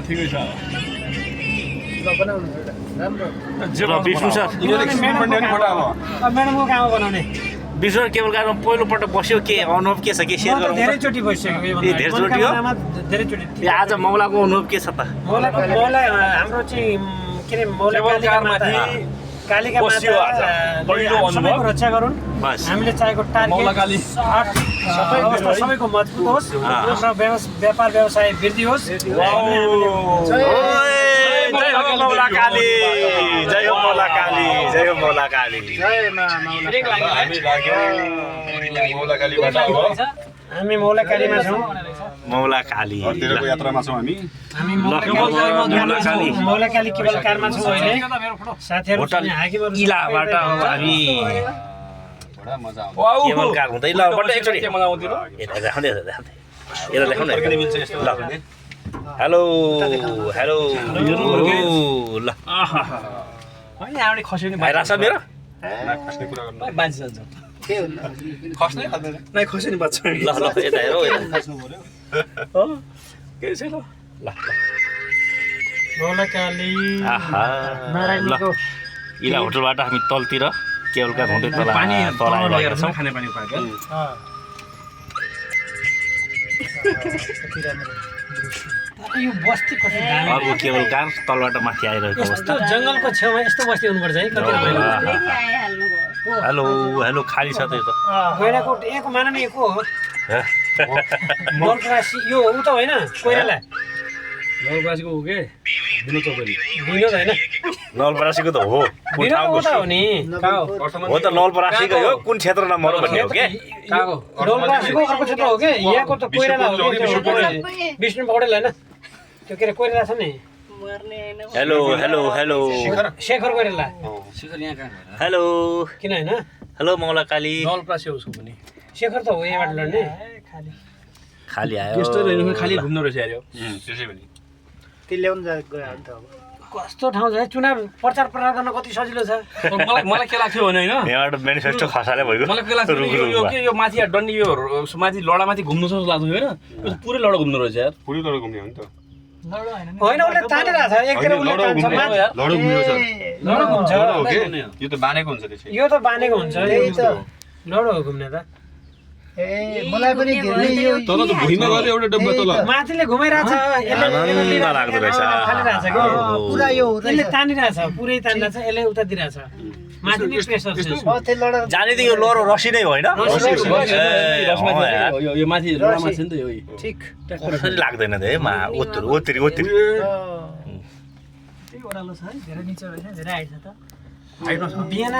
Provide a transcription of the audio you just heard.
ठिकै छ विष्णु सर म्याडमको कहाँ बनाउने विष्णु सर केबल कारमा पहिलोपल्ट बस्यो के अनुभव के छ के सेयर गरौँ धेरैचोटि बसिसक्यो ए धेरैचोटि हो धेरैचोटि ए आज मौलाको अनुभव के छ त मौला हाम्रो चाहिँ के अरे मौला कालिका बस्यो आज पहिलो अनुभव रक्षा गरौँ बस हामीले चाहेको मौला काली सबैको मजबुत होस् र व्यापार व्यवसाय वृद्धि होस् जय हो मौला काली जय हो मौला काली जय हो मौला काली हामी मौला कालीमा छौँ मौला काली तेरोको यात्रामा छौँ हामी मौला काली केवल कारमा छौँ अहिले साथीहरू होटल हाकिमहरू इलाबाट हामी बडा मजा आउँछ केबल कार हुँदै ल बट एकचोटि के मजा आउँथ्यो र यता देखाउँदै यता देखाउन ल हेलो हेलो ल होइन हामीले खस्यो नि भाइरहेछ मेरो खस्ने कुरा गर्नु बाँची जान्छ खस्नै खाँदैन नै खस्यो नि बच्चा ल यता हेरौ केही छैन ल मौला काली आहा नारायणको इला होटलबाट हामी तलतिर केबल कार हुँदै तल आएर छौँ खाने पानी पाएको यो बस्ती कति दामी अर्को केबल कार तलबाट माथि आइरहेको अवस्था जङ्गलको छेउमा यस्तो बस्ती हुनुपर्छ है कति हेलो हेलो खाली छ त यो त गैँडाकोट यहाँको माननीय को हो नलपरासी यो ऊ त होइन कोइराला नलपरासीको हो के विनोद चौधरी विनोद होइन नलपरासीको त हो कुन विनोद ठाउँको उता हो नि कहाँ हो हो त नलपरासीको हो कुन क्षेत्र नम्बर भन्ने हो के नलपरासीको अर्को क्षेत्र हो के यहाँको त कोइराला हो कि विष्णु पौडेल होइन त्यो के अरे कोइराला छ नि hello hello hello Shekhar Koirala hello किन होइन हेलो मौला काली नलपरासी हो उसको पनि शेखर त हो यहाँबाट लड्ने खाली आयो त्यस्तो रहेन खाली घुम्नु रहेछ यार त्यसै पनि कस्तो ठाउँ छ है चुनाव प्रचार प्रसार गर्न कति सजिलो छ मलाई के लाग्थ्यो भने होइन यहाँबाट मेनिफेस्टो खसाले भइगयो मलाई के लाग्थ्यो भने यो के यो माथि डन्डी यो माथि लडामाथि घुम्नु जस्तो लाग्थ्यो होइन यो पुरै लडा घुम्नु रहेछ यार पुरै लडा घुम्ने हो नि त होइन उसले तानिरहेको छ एकतिर उसले तान्छ माथि लडा घुम्ने छ लडो घुम्छ यो त बानेको हुन्छ त्यसै यो त बानेको हुन्छ लडो हो घुम्ने त मलाई पनि घेर्ने यो तल त भुइँमा गएर एउटा डब्बा तल माथिले घुमाइरहेछ आनन्द लाग्दो रहेछ पुरा यो यसले तानिरहेछ पुरै तानिरहेछ यसले उता दिइरहेछ माथि नै प्रेसर छ जाने त यो लरो रसी नै होइन यो माथि लडामा छ नि त यो ठिक कसरी लाग्दैन त है मा ओत्तरी ओत्तरी ओत्तरी त्यही ओह्रालो छ है धेरै निचो रहेछ धेरै हाइट छ त बिहान